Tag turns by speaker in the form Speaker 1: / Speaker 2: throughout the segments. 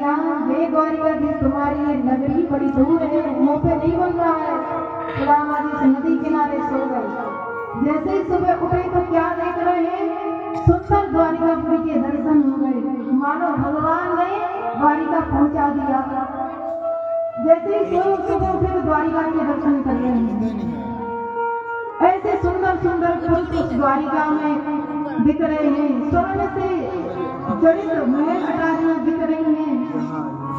Speaker 1: हे द्वारिकाधीश तुम्हारी ये नगरी बड़ी दूर है, मुंह पे नहीं बन रहा है। सुदामाधीश नदी किनारे सो गए। जैसे ही सुबह उठे तो क्या देख रहे हैं, सुंदर द्वारिकापुरी के दर्शन हो गए, मानो भगवान ने द्वारिका पहुंचा दिया। जैसे ही सुबह उठे तो द्वारिका के दर्शन कर रहे हैं। ऐसे सुंदर सुंदर पुरुष उस द्वारिका में दिख रहे हैं, स्वर्ण से जड़ित महल अटारियां दिख रही हैं।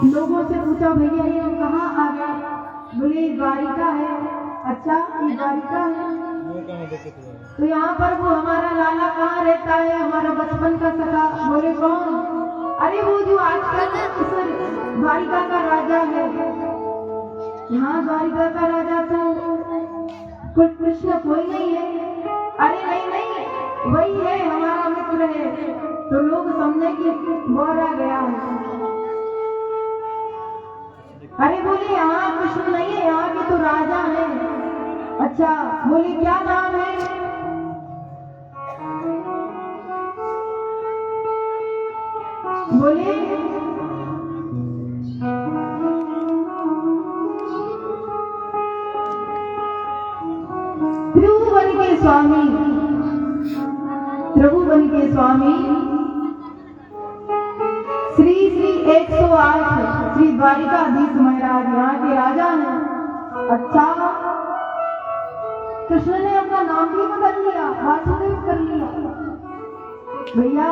Speaker 1: लोगों से पूछा भैया ये कहाँ आ गए? बोले द्वारिका है। अच्छा ये द्वारिका है, तो यहाँ पर वो हमारा लाला कहाँ रहता है, हमारा बचपन का सखा? बोले कौन? अरे वो जो आजकल इस द्वारिका का राजा है। यहाँ द्वारिका का राजा तो कृष्ण कोई नहीं है। अरे नहीं नहीं वही है, हमारा मित्र है। तो लोग समझे कि बोरा गया है। अरे बोले यहाँ कृष्ण नहीं है, यहाँ के तो राजा है। अच्छा बोले क्या नाम है? बोले त्रिभुवन के स्वामी, त्रिभुवन के स्वामी श्री श्री 108 श्री द्वारिकाधीश महाराज यहाँ के राजा हैं। अच्छा कृष्ण ने अपना नाम भी बदल लिया, वासुदेव कर लिया। भैया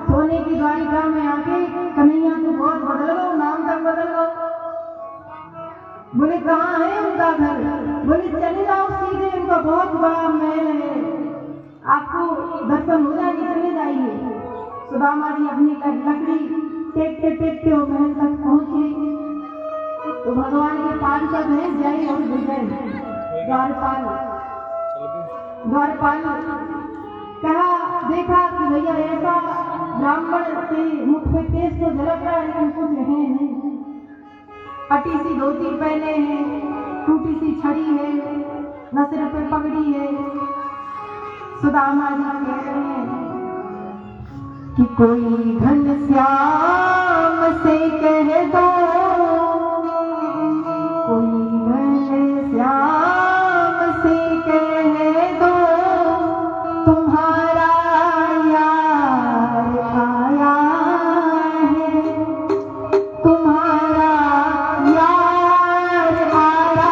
Speaker 1: सोने की द्वारिका में आके कन्हैया तो बहुत बदल लो, नाम तक बदल लो। बोले कहाँ है उनका घर? बोले चले जाओ सीधे, उनका बहुत बड़ा महल है, आपको दर्शन हो जाएंगे, चले जाइए। सुदामा जी अपनी लकड़ी टेकते टेकते वो महल तक पहुंचे। तो भगवान के पार्षद हैं जय और विजय, द्वारपाल। द्वारपाल कहा देखा कि भैया ऐसा ब्राह्मण के मुख पे केस तो झलक रहा है, लेकिन कुछ है नहीं। फटी सी धोती पहने हैं, टूटी सी छड़ी है, न सिर पे पगड़ी है। सुदामा जी कह रहे हैं कि कोई घनश्याम से कह दो, कोई घनश्याम से कह दो, तुम्हारा यार आया है, तुम्हारा यार आया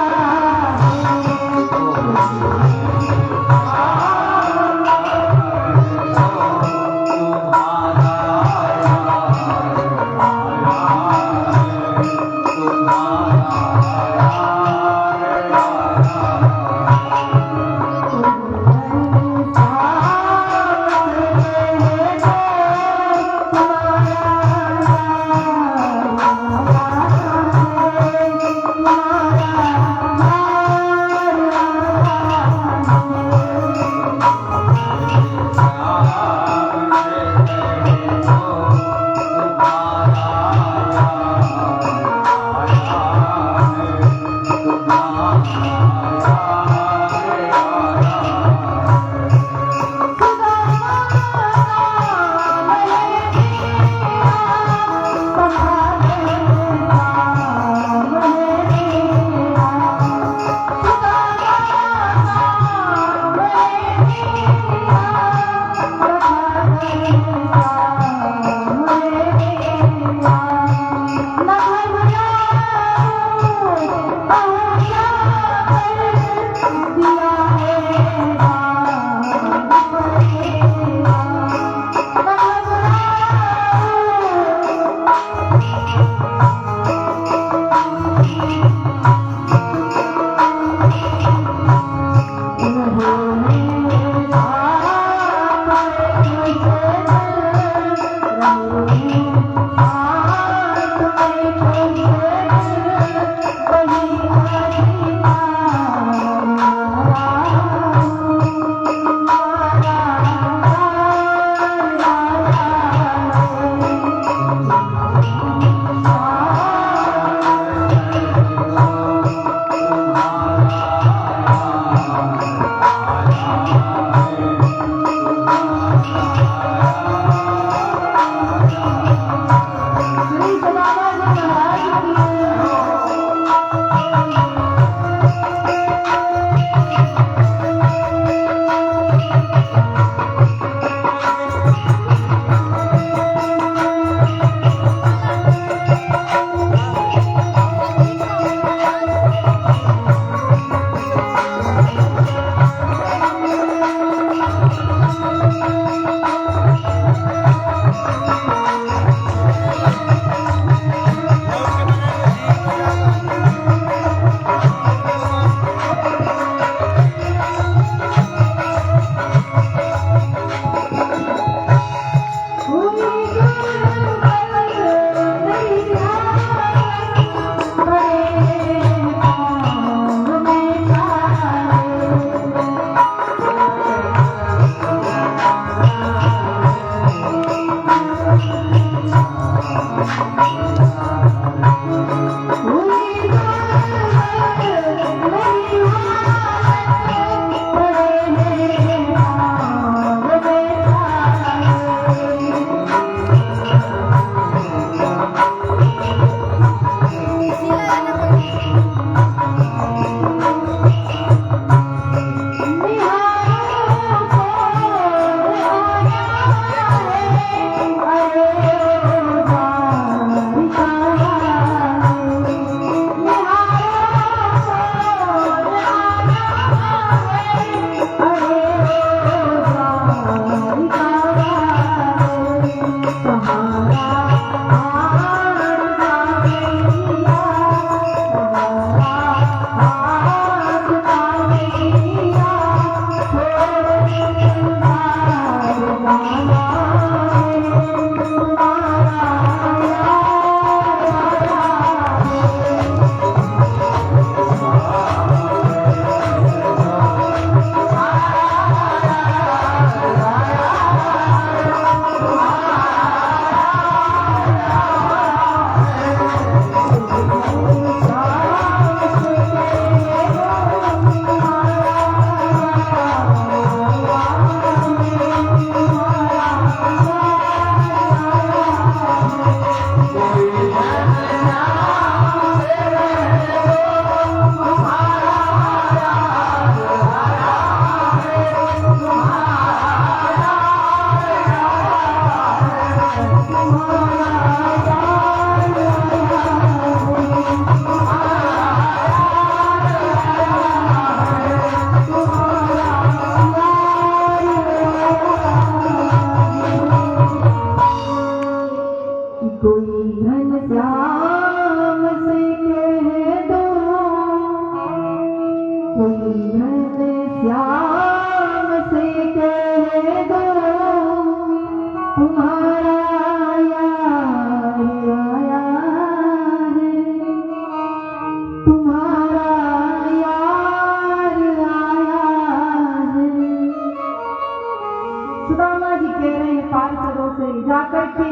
Speaker 1: सुदामा जी कह रहे हैं पार्षदों से जाकर के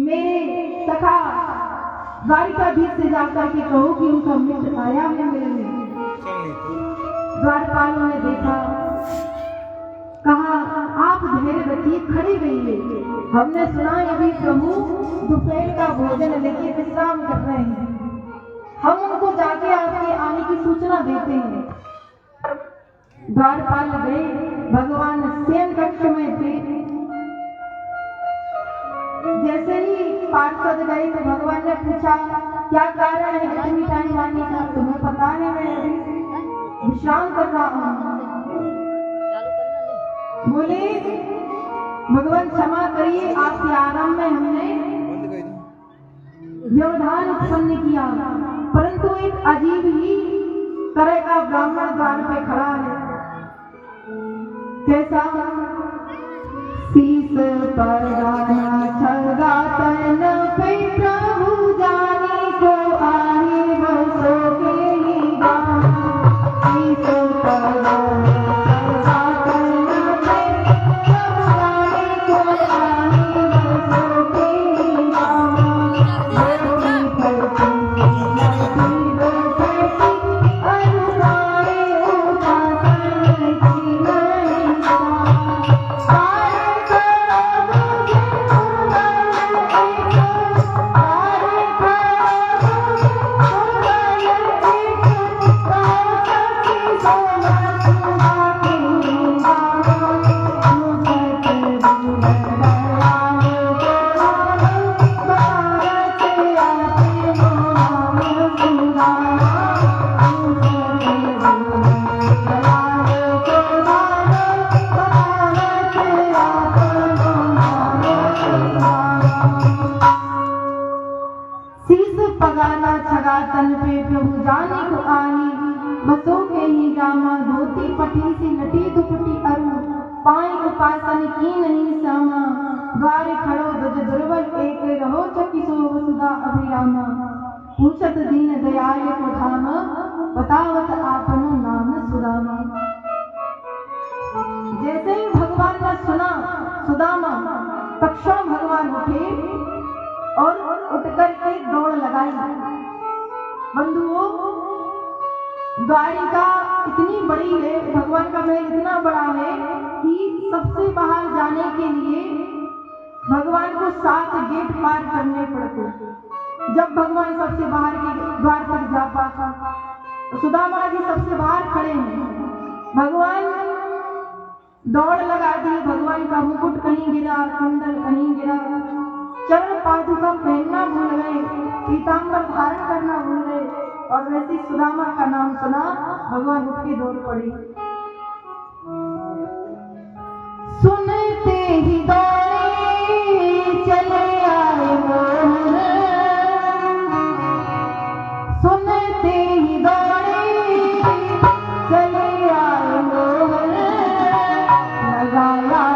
Speaker 1: मेरे सखा द्वारिकाधीश से जाकर के कहो कि उनका मित्र आया है मेरे में। द्वारपालों ने देखा, कहा आप धैर्य रखिए, खड़े रहिए, हमने सुना अभी प्रभु दोपहर का भोजन लेके विश्राम कर रहे हैं, हम उनको जाके आपके आने की सूचना देते हैं। द्वारपाल गए, भगवान शयन कक्ष में थे। जैसे ही पार्षद गए तो भगवान ने पूछा क्या कारण है इतनी टाइम आने का? तुम्हें पता है मैं अभी विश्राम कर रहा हूँ। बोले भगवान क्षमा करिए, आपके आराम में हमने व्यवधान उत्पन्न किया, परंतु एक अजीब ही तरह का ब्राह्मण द्वार पे खड़ा है। कैसा? शीश पर गाना छगा तन पे प्रभु जाने को आए बसो के ही गान। शीश पर गाना छगा तन पे प्रभु जाने को आए बसो के ही गान। Oh पगाना छगा तन पे प्रभु जाने को आही, बसो के ही गामा धोती पटी सी लटी दुपटी अरु, पाई उपासन की नहीं सामा, द्वारे खड़ो दुज दुर्बल एक रहो चकिसो वसुधा अभिरामा, पूछत दीन दयाल को धाम, बतावत आपनो नाम सुदामा। जैसे ही भगवान का सुना सुदामा, तक्षण भगवान उठे और उठकर के दौड़ लगाई। बंधुओं, द्वारिका इतनी बड़ी है, भगवान का महल इतना बड़ा है कि सबसे बाहर जाने के लिए भगवान को 7 गेट पार करने पड़ते। जब भगवान सबसे बाहर के द्वार तक जा पाता, तो सुदामा जी सबसे बाहर खड़े हैं। भगवान दौड़ लगा दी, भगवान का मुकुट कहीं गिरा, कुंडल कहीं गिरा, चरण पादुका पहनना भूल गए, पीतांबर धारण करना भूल गए, और वैसे सुदामा का नाम सुना, भगवान उठ के दौड़ पड़े। सुनते ही दौड़े चले आए मोहन, सुनते ही दौड़े चले आए मोहन, लगाया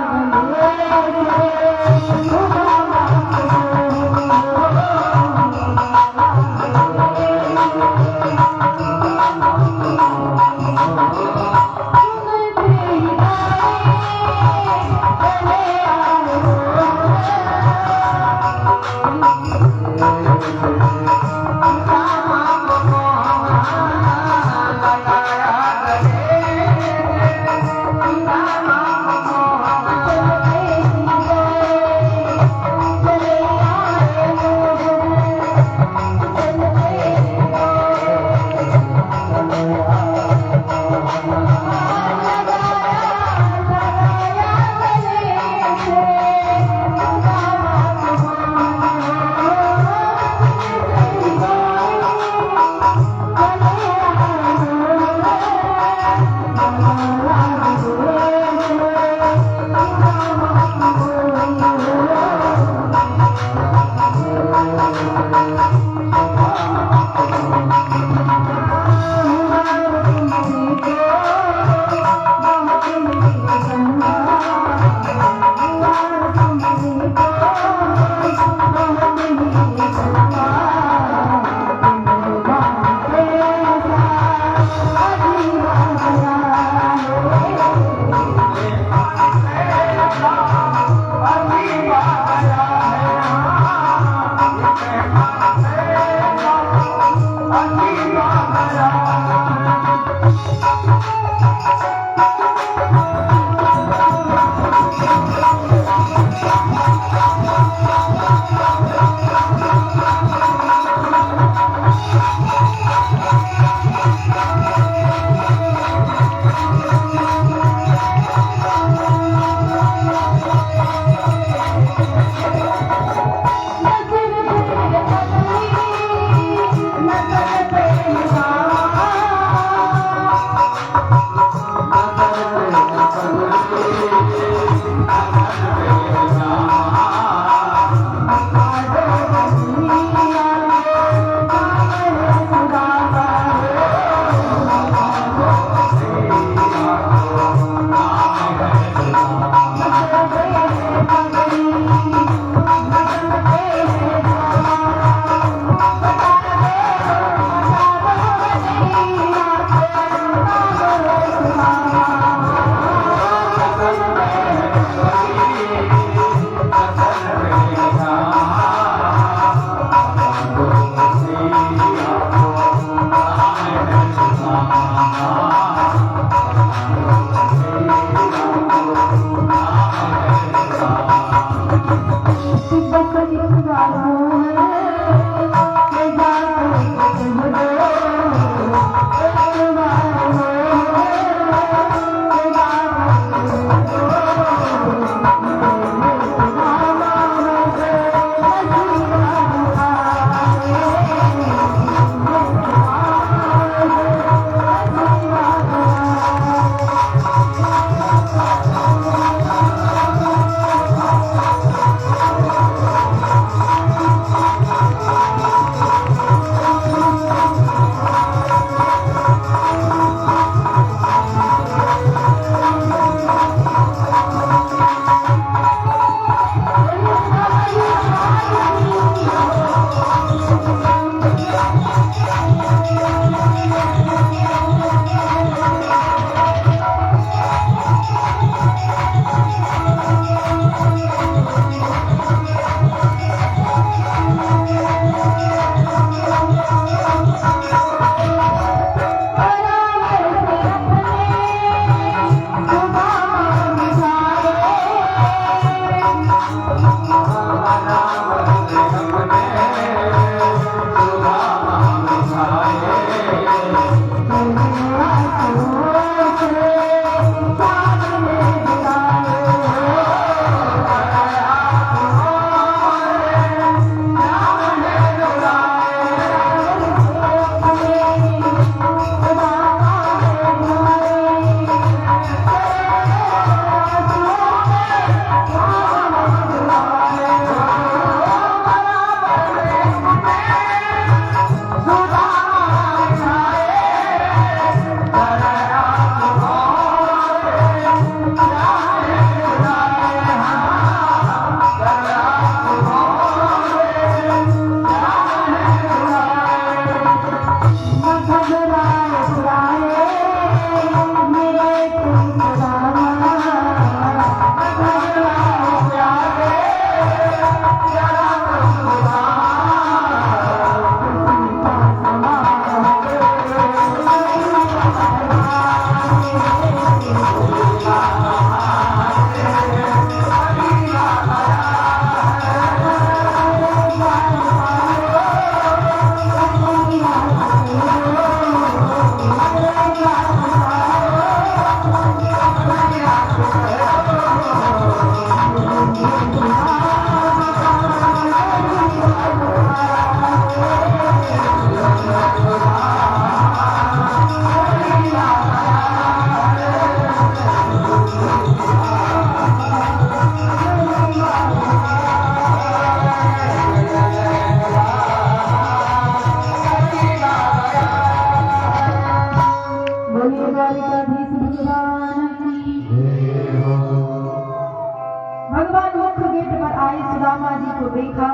Speaker 1: भगवान मुख्य गेट पर आए, सुदामा जी को देखा,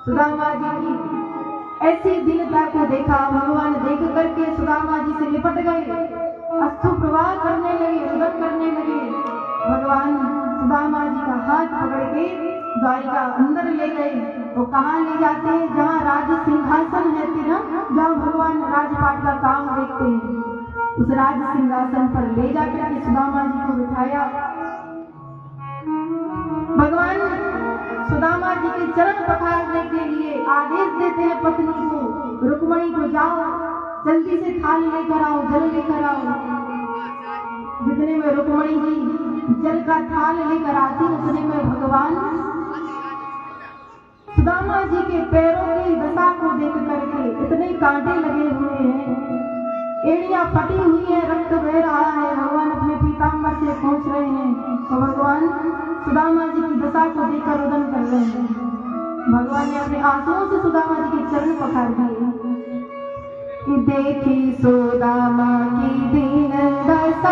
Speaker 1: सुदामा जी की ऐसी दीनता को देखा। भगवान देख करके सुदामा जी से निपट गए, अश्रु प्रवाह करने लगे, रुदन करने लगे। भगवान सुदामा जी का हाथ पकड़ के द्वारिका अंदर ले गए। वो कहाँ ले जाते हैं? जहाँ राज सिंहासन है ना, जहाँ भगवान राजपाट का काम देखते हैं, उस राज सिंहासन पर ले जाकर के सुदामा जी को बिठाया। भगवान सुदामा जी के चरण पखारने के लिए आदेश देते हैं पत्नी को, रुक्मणी को, जाओ जल्दी से थाल लेकर आओ, जल लेकर आओ। जितने में रुक्मणी जी जल का थाल लेकर आती, उतने में भगवान सुदामा जी के पैरों की दशा को देख करके इतने कांटे लगे हुए हैं, एड़ियां फटी हुई है, रक्त बह रहा है। भगवान अपने पीताम्बर से पहुंच रहे हैं तो भगवान सुदामा जी की दशा को देखकर रुदन कर रहे हैं। भगवान ने अपने आंसुओं से सुदामा जी के चरण पखार दिए कि देखी सुदामा की दीन दशा,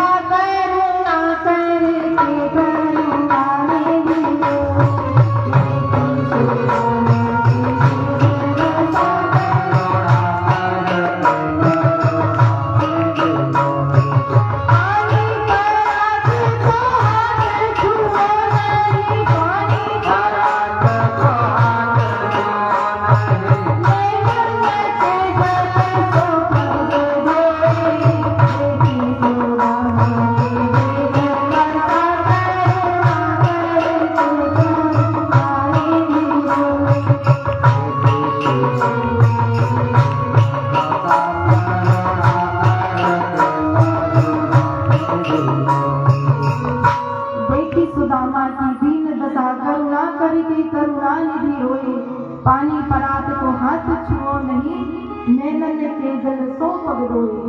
Speaker 1: करुणा करके करुणा ने पानी परात को हाथ छुओ नहीं, नैनन के जल सो पग रोए।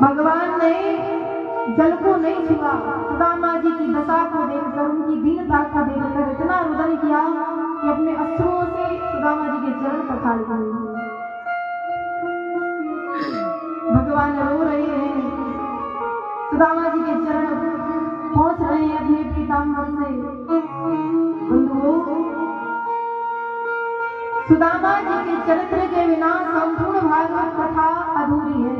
Speaker 1: भगवान ने जल को नहीं छुआ, सुदामा जी की दशा को देखकर, उनकी दीनता को देखकर इतना रुदन किया कि अपने अश्रुओं से सुदामा जी के चरण पखार दिए। भगवान रो रहे हैं, सुदामा जी के चरण पहुंच रहे हैं अपने पीताम्बर से। बंधुओं, सुदामा जी के चरित्र के बिना संपूर्ण भागवत कथा अधूरी है।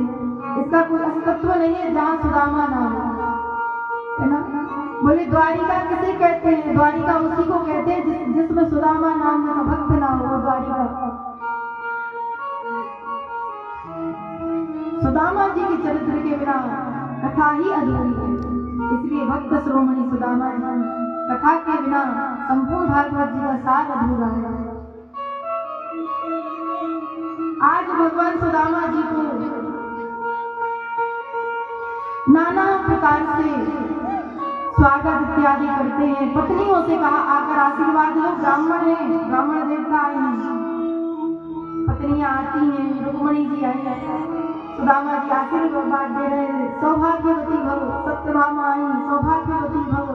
Speaker 1: इसका कोई अस्तित्व नहीं है जहाँ सुदामा ना हो, है ना। बोले द्वारिका किसे कहते हैं? द्वारिका उसी को कहते हैं जिसमें सुदामा नाम का भक्त ना हो, द्वारिका। सुदामा जी के चरित्र के बिना कथा ही अधूरी है। इसलिए भक्त श्रोमणी सुदामा जी कथा के बिना संपूर्ण भागवत जी का सार अधूरा है। आज भगवान सुदामा जी को नाना प्रकार से स्वागत इत्यादि करते हैं। पत्नियों से कहा आकर आशीर्वाद लो, ब्राह्मण है, ब्राह्मण देवता आए हैं। पत्नियां आती हैं, रुक्मणी जी आई है, सुदामा जी आशीर्वाद दे रहे हैं, सौभाग्यवती भव। सत्यभामा आई, सौभाग्यवती भव।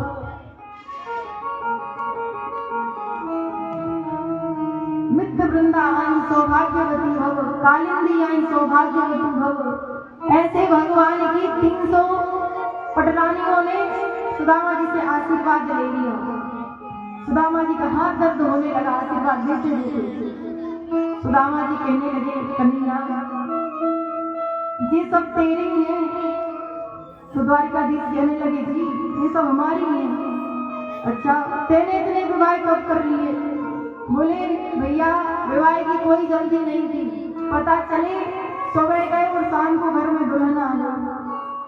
Speaker 1: मित्र वृंदा आई, सौभाग्यवती भव। कालिंदी आई, सौभाग्यवती भव। ऐसे भगवान की 300 पटरानियों ने सुदामा जी से आशीर्वाद ले लिया। सुदामा जी का हाथ दर्द होने लगा आशीर्वाद देते देते। सुदामा जी कहने लगे, कन्हैया ये सब तेरे ही हैं। तो द्वारिकाधीश कहने लगे, जी ये सब हमारी हैं। अच्छा, तेने इतने विवाह कब कर लिए? बोले भैया विवाह की कोई जल्दी नहीं थी, पता चले सुबह गए और शाम को घर में दुल्हन आ गया,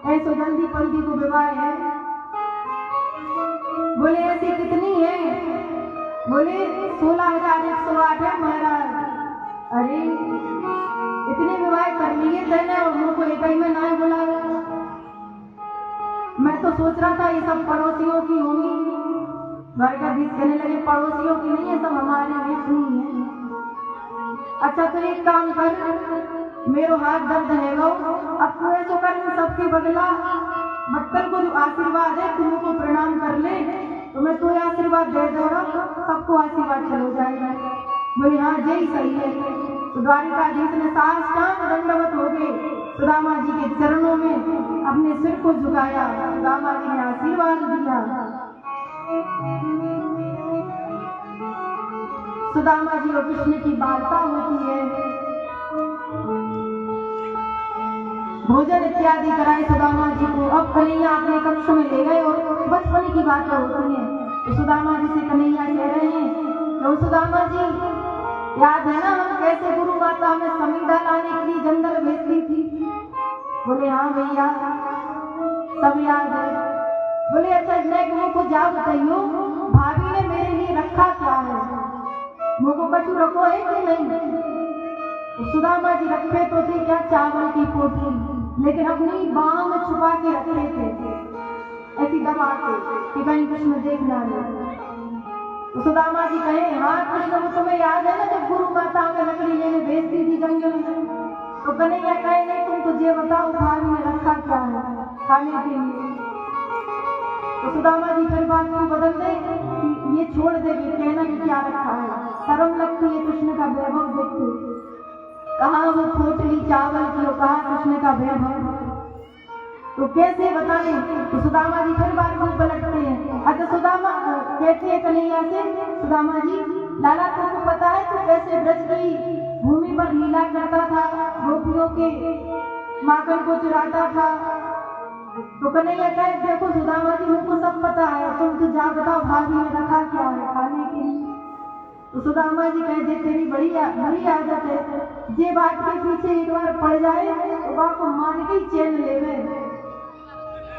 Speaker 1: ऐसे जल्दी पल्दी को विवाह है। बोले ऐसी कितनी है? बोले 16,108 है महाराज। अरे इतने विवाह कर लिए थे और मुझ को एक ही में ना बुलाया। मैं तो सोच रहा था ये सब पड़ोसियों की होंगी। द्वारिकाधीश कहने लगे, पड़ोसियों की नहीं है, सब हमारी है। अच्छा तो एक काम कर, मेरो हाथ दर्द है वो, अब तू ऐसा कर सबके बदला भक्तन को जो आशीर्वाद है तुम को प्रणाम कर ले तो मैं तो आशीर्वाद दे दूंगा, सबको आशीर्वाद चलो जाएगा। बोले हाँ जय सही है। तो द्वारिकाधीश ने साष्टांग दंडवत हो गए सुदामा जी के चरणों में अपने सिर को झुकाया। सुदामा जी ने आशीर्वाद दिया। सुदामा जी और कृष्ण की वार्ता होती है। भोजन इत्यादि कराए सुदामा जी को। अब कन्हैया अपने कक्ष में ले गए और बचपन की बातें होती हैं। तो सुदामा जी से कन्हैया कह रहे हैं तो सुदामा जी याद है ना हम कैसे गुरु माता हमें समीधा लाने के लिए जंगल भेजती थी? बोले हाँ भैया सब याद है। बोले अच्छा मैं को जा बताइयो भाभी ने मेरे लिए रखा क्या है? मुझको कछु रखो है कि नहीं? सुदामा जी रखे तो थे क्या चावल की पोटली, लेकिन अपनी बाहों में छुपा के रखे थे ऐसी दबा के कि कहीं कृष्ण देख ना ले। तो सुदामा जी कहे हाँ कृष्ण को तुम्हें याद है ना जब गुरु माता में लकड़ी लेने भेजती थी जंगल में? तो कन्हैया कहे नहीं तुम तुझे बताओ भाभी ने रखा क्या है खाने के लिए। तो सुदामा जी फिर बात को बदल दे कि ये छोड़ देगी कहना कि क्या रखा है। शर्म लगती है कृष्ण का वैभव देखते। कहा वो पोटली चावल की और कहा कृष्ण का वैभव, तो कैसे बताने? तो सुदामा जी फिर बात को पलटते हैं। अच्छा सुदामा कहते हैं कन्हैया से सुदामा जी लाला तुमको पता है तू कैसे ब्रज की भूमि पर लीला करता था, गोपियों के माखन को चुराता था? तो कन्हैया कहे देखो सुदामा जी मुझको सब पता है, तुम तो जा बताओ भाभी ने रखा क्या है खाने के लिए। तो सुदामा जी कहे तेरी बड़ी आदत है, ये बात के पीछे एक बार पड़ जाए तो बाप को मान के चैन ले गए।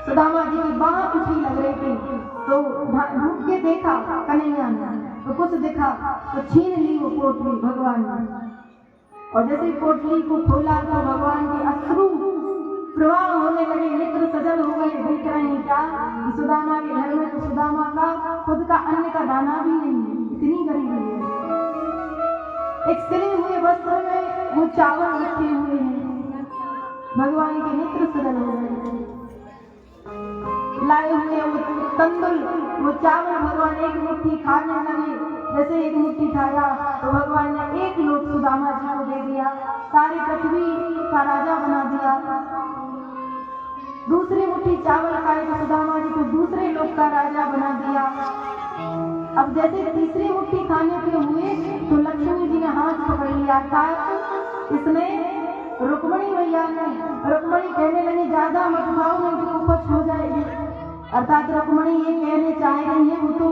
Speaker 1: सुदामा जी की बाह उठी लग रही थी तो ढूंढ के देखा कन्हैया ने तो कुछ दिखा तो छीन ली वो पोटली भगवान ने। और जैसे पोटली को खोला तो भगवान के अश्रु प्रवाह होने लगे, नेत्र सजल हो गए। देख रहे हैं क्या सुदामा के घर में तो सुदामा का खुद का अन्न का दाना भी नहीं है, इतनी गरीबी है। एक सिले हुए वस्त्र में वो चावल रखे हुए हैं। भगवान के नेत्र सजल हो गए। लाए हुए वो तंदुल वो चावल भगवान एक मुट्ठी खाने लगे। जैसे एक मुट्ठी खाया तो भगवान ने एक लोट सुदामा जी को दे दिया, सारी पृथ्वी का राजा बना दिया। दूसरी मुट्ठी चावल खाए तो सुदामा जी को दूसरे लोक का राजा बना दिया। अब जैसे तीसरी मुट्ठी खाने के हुए तो लक्ष्मी जी ने हाथ पकड़ लिया था। इसमें रुक्मणी मैया ने रुक्मणी कहने लगी ज्यादा मत खाओ नहीं तो उपज हो जाएगी। अर्थात रुक्मणी ये कहने चाह रही है वो तो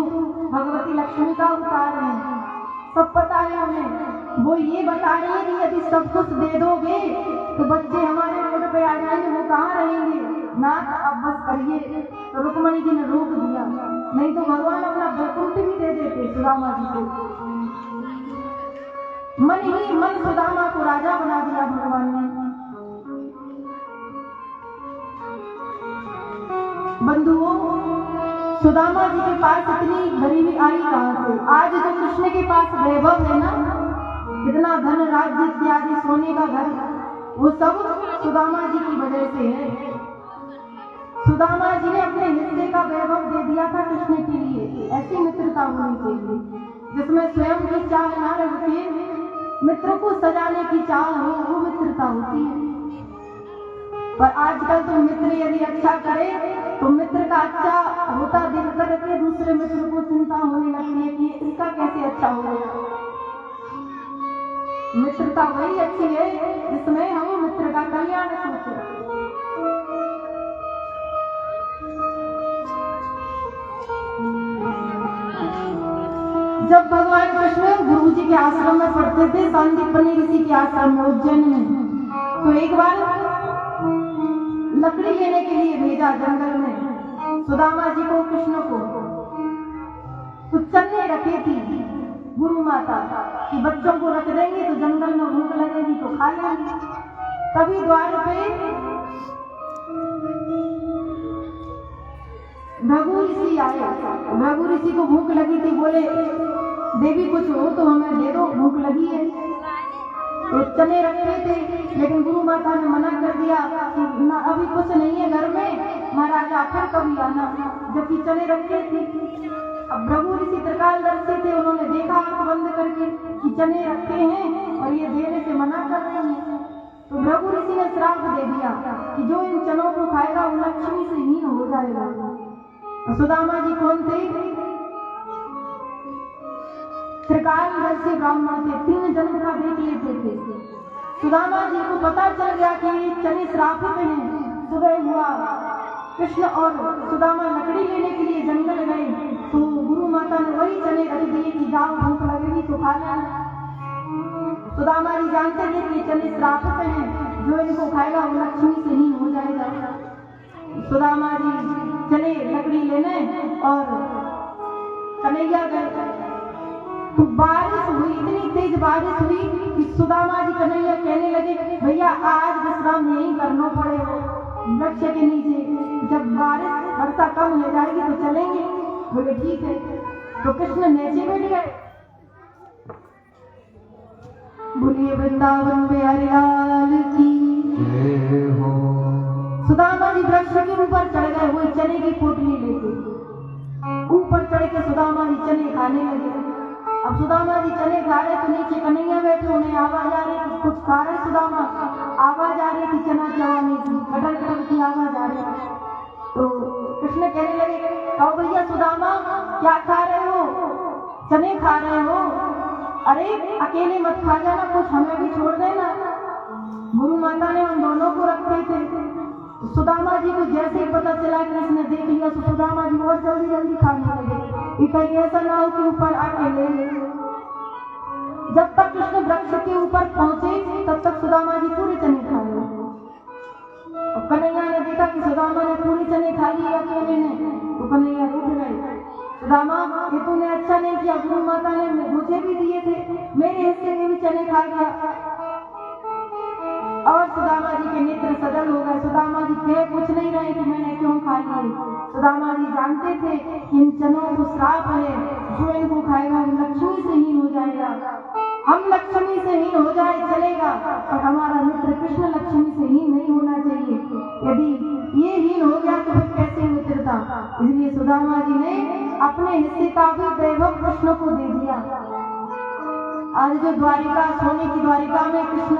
Speaker 1: भगवती लक्ष्मी का अवतार है, सब पता है हमें। वो ये बता रही है कि यदि सब कुछ दे दोगे तो बच्चे हमारे रोड पे आ जाएंगे, वो कहाँ रहेंगे ना, अब बस करिए। तो रुक्मणी जी ने रोक दिया, नहीं तो भगवान अपना वैकुंठ भी दे देते सुदामा जी को। मन ही मन सुदामा को राजा बना दिया भगवान ने। बंधुओं सुदामा जी के पास इतनी गरीबी आई कहां से? आज जो कृष्ण के पास वैभव है ना, इतना धन राज्य इत्यादि सोने का घर, वो सब सुदामा जी की वजह से है। सुदामा जी ने अपने हिस्से का वैभव दे दिया था कृष्ण के लिए। ऐसी मित्रता होनी चाहिए जिसमें स्वयं की चाह ना रह के मित्र को सजाने की चाह हो, वो मित्रता होती है। पर आजकल तो मित्र यदि अच्छा करे तो मित्र का अच्छा होता देख करके दूसरे मित्र को चिंता होने लगती है कि इसका कैसे अच्छा होगा। मित्रता वही अच्छी है जिसमें हम मित्र का कल्याण सोचें। जब भगवान कृष्ण गुरु जी के आश्रम में पढ़ते थे, सांदीपनि ऋषि के आश्रम में उज्जैन में, तो एक बार लकड़ी लेने के लिए भेजा जंगल में सुदामा जी को कृष्ण को। तो चन्ने रखे थी गुरु माता कि बच्चों को रख देंगे तो जंगल में भूख लगेगी तो खा लेंगे। तभी द्वार पे भृगु ऋषि आए। भृगु ऋषि को भूख लगी थी, बोले देवी कुछ हो तो हमें दे दो, भूख लगी है। तो चने रखे थे लेकिन गुरु माता ने मना कर दिया कि ना अभी कुछ नहीं है घर में, महाराज आखिर कभी आना, जबकि चने रखे थे। अब भृगु ऋषि त्रिकालदर्शी थे, उन्होंने देखा आंख बंद करके कि चने रखे हैं और ये देने से मना कर रहे हैं। तो भृगु ऋषि ने श्राप दे दिया कि जो इन चनों को खाएगा वो लक्ष्मी से हीन हो जाएगा। सुदामा जी कौन थे? त्रिकालदर्शी ब्राह्मण थे, 3 जन्म का देख लेते थे। सुदामा जी को पता चल गया कि चने श्रापित हैं। सुबह हुआ, कृष्ण और सुदामा लकड़ी लेने के लिए जंगल गए, तो गुरु माता ने वही चने रख दिए कि जाओ भूख लगेगी तो खा लेना। सुदामा जी जानते थे कि चने श्रापित हैं, जो इनको खाएगा वो लक्ष्मी से हीन हो जाएगा। सुदामा जी चले लकड़ी लेने और कन्हैया गए, तो बारिश हुई, इतनी तेज बारिश हुई कि सुदामा जी कन्हैया कहने लगे, भैया आज विश्राम यहीं करना पड़ेगा वृक्ष के नीचे, जब बारिश वर्षा कम हो जाएगी तो चलेंगे। बोले ठीक है। तो कृष्ण नीचे बैठ गए। बोलिए वृंदावन बिहारी लाल की जय हो। सुदामा जी वृक्ष के ऊपर चढ़ गए, वही चने की पोटली लेके ऊपर चढ़ के सुदामा जी चने खाने लगे। अब सुदामा जी चने खा रहे तो नीचे कन्हैया बैठे, उन्हें आवाज आ रही थी, कुछ खा रहे सुदामा, आवाज आ रही थी चना चबाने की, कटर कटर की आवाज आ रही थी। तो कृष्ण कहने लगे, कहो भैया सुदामा क्या खा रहे हो? चने खा रहे हो? अरे अकेले मत खा जाना, कुछ हमें भी छोड़ देना। गुरु माता ने उन दोनों को रखे थे। सुदामा जी को जैसे ही पता चला कृष्ण ने देख लिया तो सुदामा जी और जल्दी जल्दी खाने लगे, कहीं ऐसा ना हो कि ऊपर आके ले ले। जब तक कृष्ण वृक्ष के ऊपर पहुंचे तब तक सुदामा जी पूरे चने खा रहे। कन्हैया ने देखा कि सुदामा ने पूरे चने खा लिए अकेले ने, तो कन्हैया रूठ गए, सुदामा ये तूने अच्छा नहीं किया, गुरु माता ने मुझे भी दिए थे, मेरे हिस्से के भी चने खा गया। और सुदामा जी के नेत्र सजल हो गए। सुदामा जी कह कुछ नहीं रहे कि मैंने क्यों खा लिए। सुदामा जी जानते थे कि इन चनों को श्राप है, जो इनको खाएगा वो लक्ष्मी से हीन हो जाएगा। हम लक्ष्मी से हीन हो जाए चलेगा, पर हमारा मित्र कृष्ण लक्ष्मी से हीन नहीं होना चाहिए। यदि ये हीन हो गया तो फिर कैसे मित्रता। इसलिए सुदामा जी ने अपने हिस्से का भी वैभव कृष्ण को दे दिया। आज जो द्वारिका, सोने की द्वारिका में कृष्ण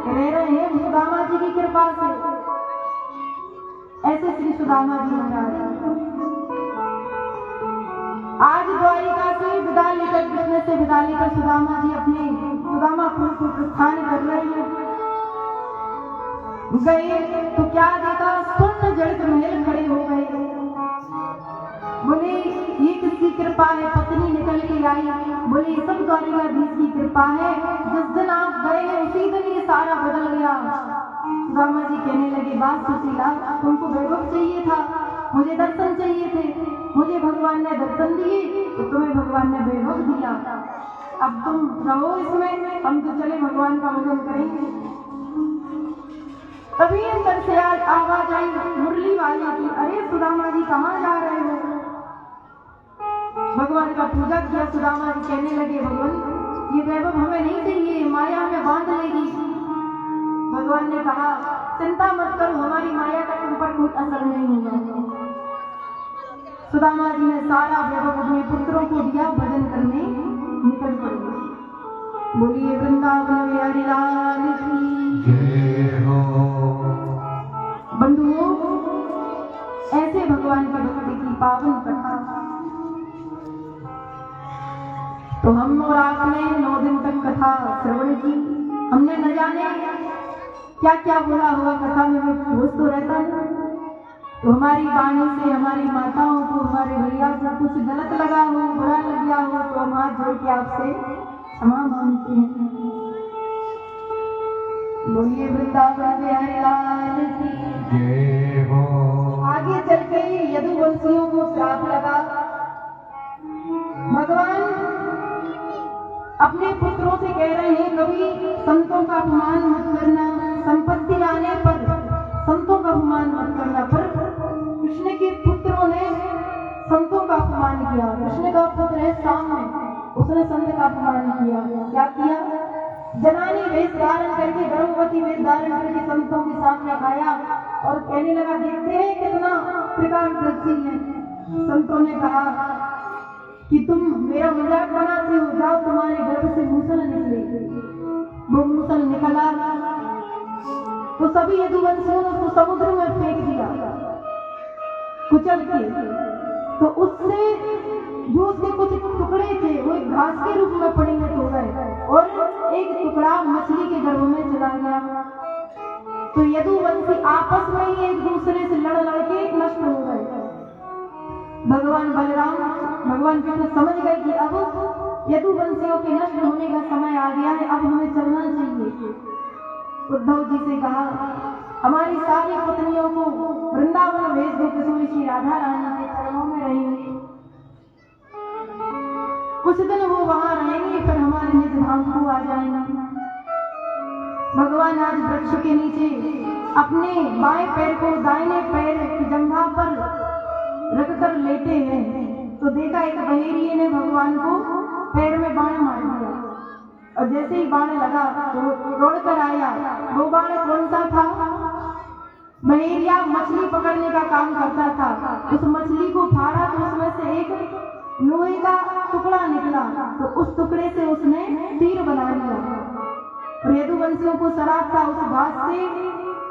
Speaker 1: रह रहे हैं सुदामा जी की कृपा से। ऐसे श्री सुदामा जी महाराज आज द्वारिका से विदा लेकर, कृष्ण से विदा लेकर सुदामा जी अपने सुदामापुर को प्रस्थान कर रहे हैं। गए तो क्या देखा, स्वर्ण जड़ित महल खड़े हो गए। बोले ये किसकी कृपा है, पत्नी निकल के आई। बोले सब द्वारिकाधीश की कृपा है, जिस दिन आप गए हैं उसी दिन ये सारा बदल गया। सुदामा जी कहने लगे, बात सुशीला, तुमको वैभव चाहिए था, मुझे दर्शन चाहिए थे, मुझे भगवान ने दर्शन दिए तो तुम्हें भगवान ने वैभव दिया। अब तुम रहो इसमें, हम तो चले भगवान का भजन करेंगे। तभी अंदर से आज आवाज आई मुरली वाले की, अरे सुदामा जी कहाँ जा रहे हो? भगवान का पूजा किया। सुदामा जी कहने लगे, भगवान ये वैभव हमें नहीं चाहिए, माया में बांध लेगी। भगवान ने कहा, चिंता मत करो, हमारी माया का तुम पर कोई असर नहीं होगा। सुदामा जी ने सारा वैभव अपने पुत्रों को दिया, भजन करने निकल पड़े। बोलिए वृंदावन बिहारी लाल की जय हो। बंधुओं, ऐसे भगवान की भक्ति की पावन कथा तो हम और आपने 9 दिन तक कथा श्रवण की। हमने न जाने क्या क्या बोला हुआ कथा में, होश तो रहता है। तो हमारी वाणी से हमारी माताओं को, हमारे भैया को कुछ गलत लगा हो, बुरा लग गया हो तो हम हाथ जोड़ के आपसे क्षमा मांगते हैं। बोलिए वृंदावन बिहारी लाल की जय हो। आगे चल के यदुवंशियों को श्राप लगा। भगवान अपने पुत्रों से कह रहे हैं, कभी संतों का अपमान मत करना, संपत्ति आने पर संतों का अपमान मत करना। पर कृष्ण के पुत्रों ने संतों का अपमान किया। कृष्ण का पुत्र है सामने, उसने संत का अपमान किया। क्या किया? जनानी वेश धारण करके, गर्भवती वेश धारण करके संतों के सामने आया और कहने लगा, देखते हैं कितना त्रिकालदर्शी है। संतों ने कहा कि तुम मेरा मजाक बनाते हो, जाओ तुम्हारे गर्भ से मूसल निकले। वो मूसल निकला तो सभी यदुवंशियों ने उसको समुद्र में फेंक दिया कुचल के। तो उससे जो उसके कुछ टुकड़े थे वो एक घास के रूप में परिणत हो गए और एक टुकड़ा मछली के गर्भ में चला गया। तो यदुवंशी आपस में ही एक दूसरे से लड़ के नष्ट हो गए। भगवान बलराम भगवान कृष्ण समझ गए कि अब यदुवंशियों के नष्ट होने का समय आ गया है, अब हमें चलना चाहिए। उद्धव जी से कहा, हमारी सारी पत्नियों को वृंदावन भेज दो, किशोरी श्री राधा रानी के चरणों में रहेंगे। कुछ दिन वो वहां रहेंगे, फिर हमारे निज धाम को आ जाएंगे। भगवान आज वृक्ष के नीचे अपने बाएं पैर को दाहिने पैर की जंघा पर रखकर लेटे हैं। तो देखा एक बहेरिये ने भगवान को पैर में बाण मार दिया और जैसे ही बाण लगा तो दौड़ कर आया। वो बाण कौन सा था? बहेरिया मछली पकड़ने का काम करता था। उस मछली को फाड़ा तो उसमें से एक लोहे का टुकड़ा निकला, तो उस टुकड़े से उसने तीर बना लिया। और यदुवंशियों को शराब था, उस बात से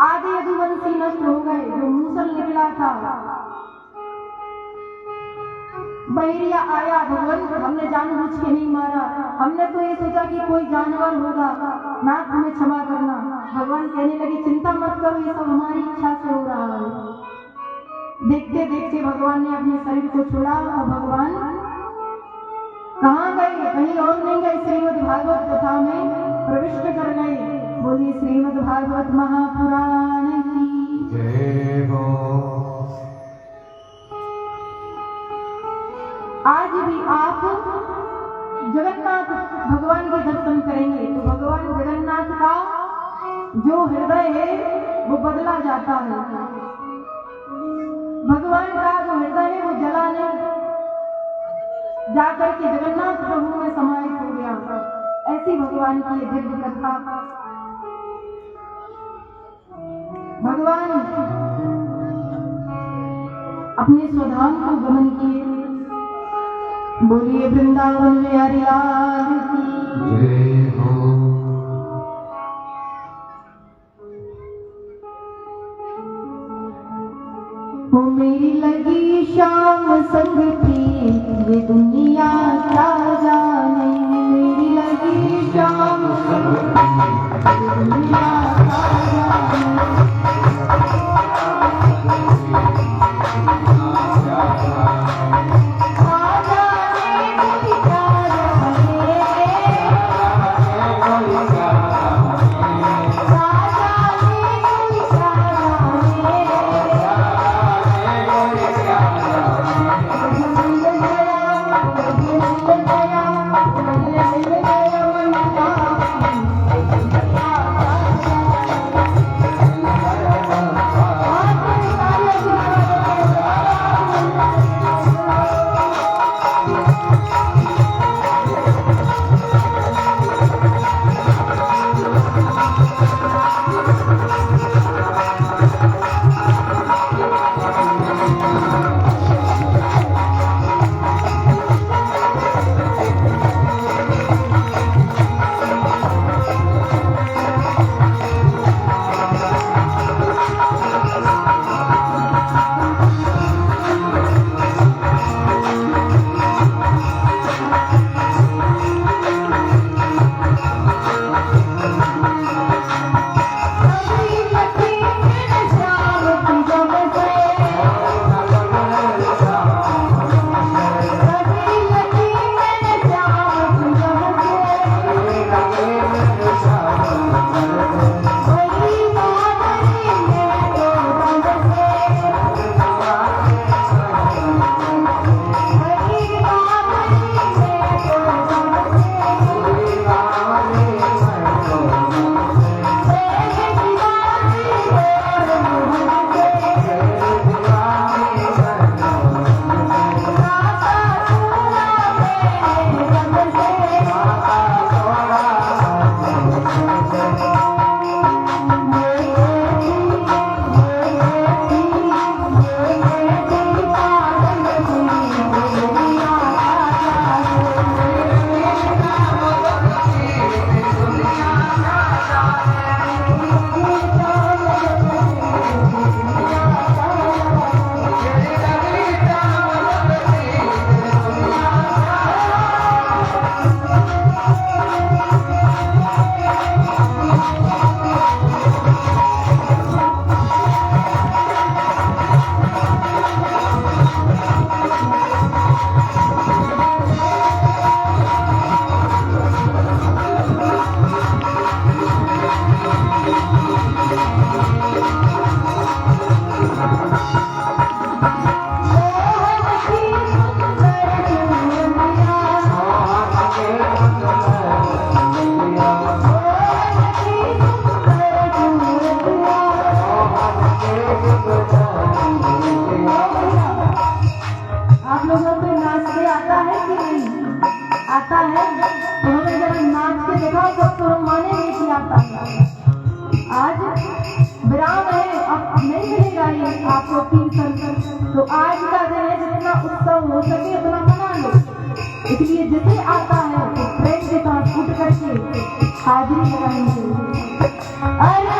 Speaker 1: आधे यदुवंशी नष्ट हो गए। जो मूसल निकला था, बहेरिया आया, भगवान हमने जानबूझ के नहीं मारा, हमने तो ये सोचा कि कोई जानवर होगा, नाथ हमें क्षमा करना। भगवान कहने लगे, चिंता मत करो, ये सब हमारी इच्छा से हो रहा है। देखते देखते भगवान ने अपने शरीर को छोड़ा और भगवान कहाँ गए? कहीं और नहीं गए, श्रीमद् भागवत कथा में प्रविष्ट कर गए। बोलिए श्रीमद् भागवत महापुराण की जय हो। आज भी आप जगन्नाथ भगवान के दर्शन करेंगे तो भगवान जगन्नाथ का जो हृदय है वो बदला जाता है। भगवान का जो हृदय है वो जला नहीं, जाकर के जगन्नाथ प्रभु में समाहित हो गया। ऐसी भगवान की दिव्य कथा। भगवान अपने स्वधाम को गमन किए। बोलिए वृंदावन में हरिलाल की जय हो। वो मेरी लगी शाम संग की ये दुनिया क्या जाने। मेरी लगी शाम संग की ये दुनिया क्या जाने। आज विराम है, अब नहीं मिलेगा ये आपको कीर्तन। तो आज का दिन है, जितना उत्सव हो सके उतना मना लो। इसलिए जिसे आता है तो प्रेम के साथ उठ करके हाजिरी लगाएंगे। अरे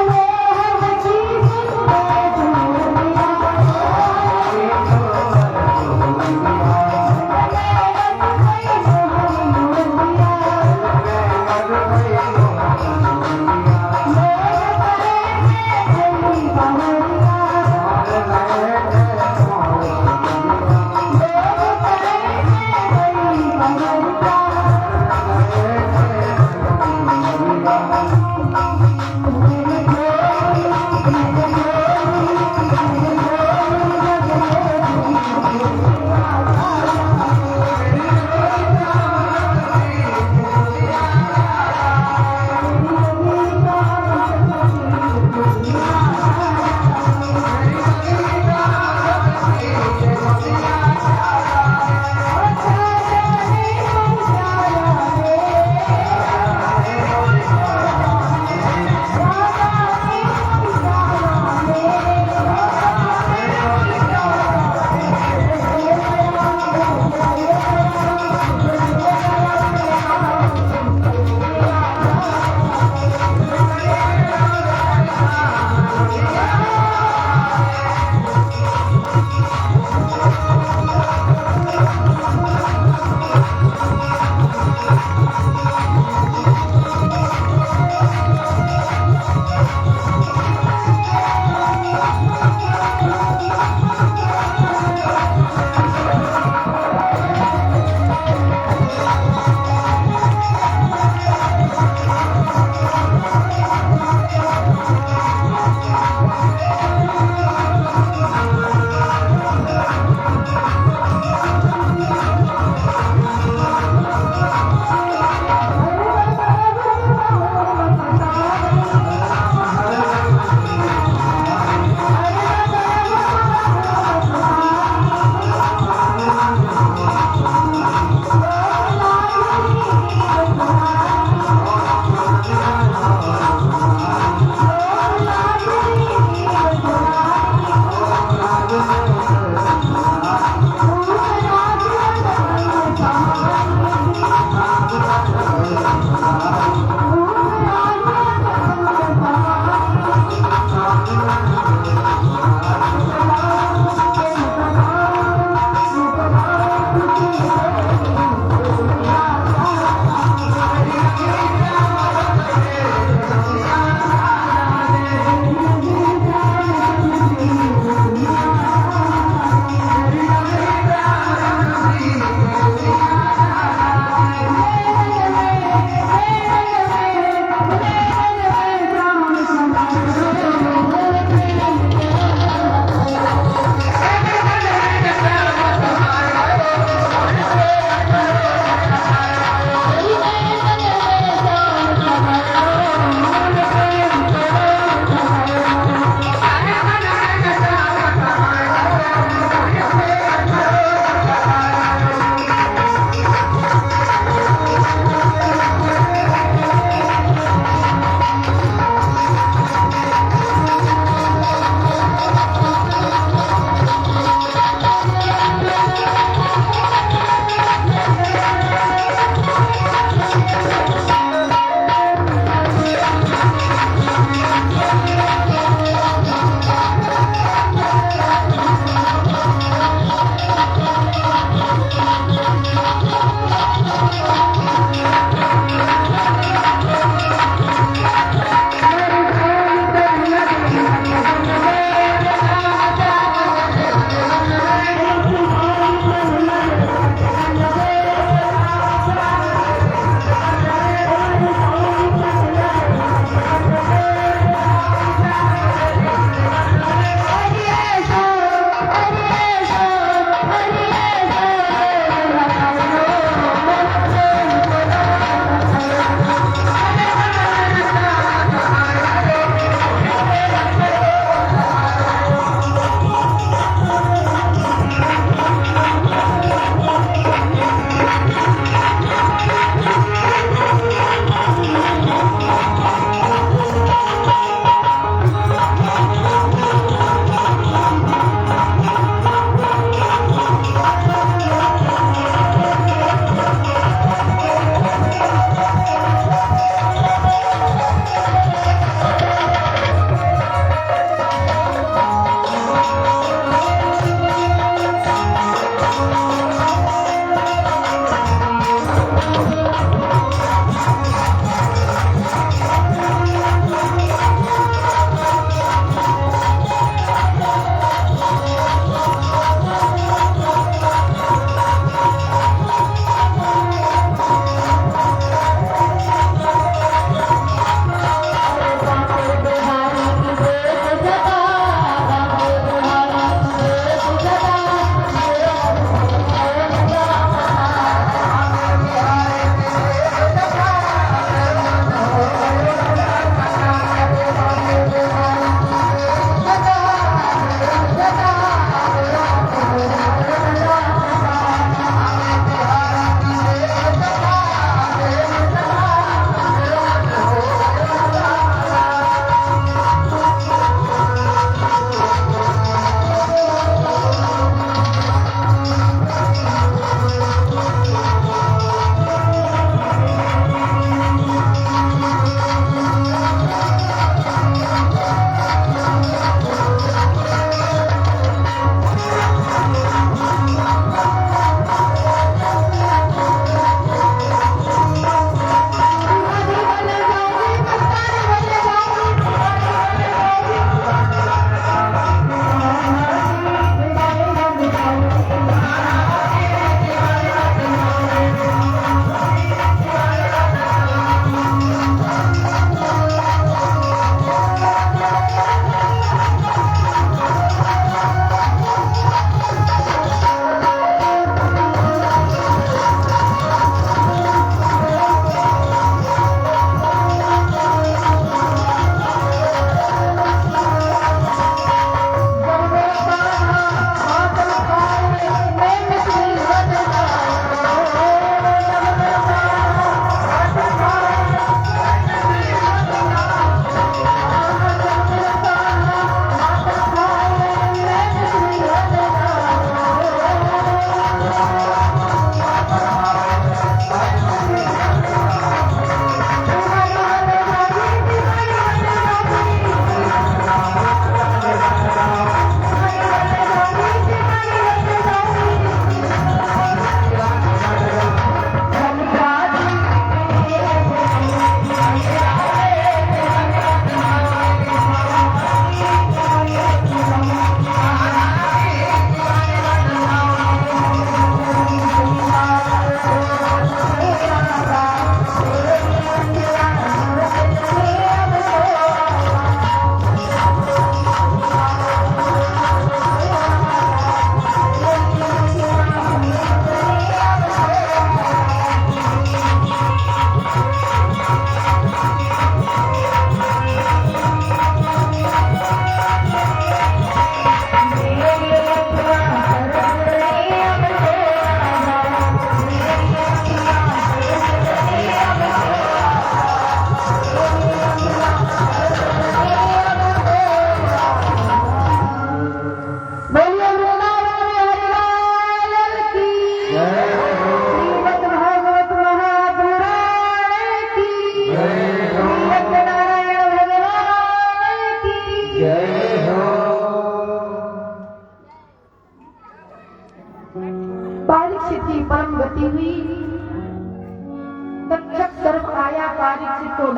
Speaker 1: को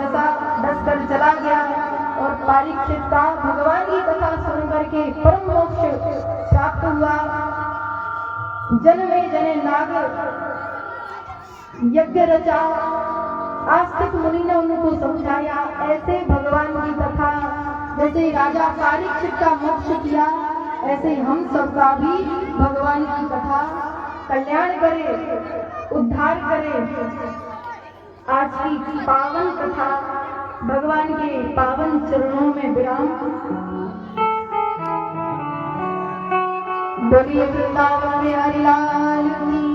Speaker 1: डस कर चला गया और परीक्षित का भगवान की कथा सुन करके परम मोक्ष प्राप्त हुआ। जन्मे जने नाग यज्ञ रचा, आस्तिक मुनि ने उनको समझाया। ऐसे भगवान की कथा, जैसे राजा परीक्षित का मोक्ष किया, ऐसे हम सबका भी भगवान की कथा कल्याण करे, उद्धार करे। आज की पावन कथा भगवान के पावन चरणों में विराम। बोलिए वृंदावन में हरि लाल की।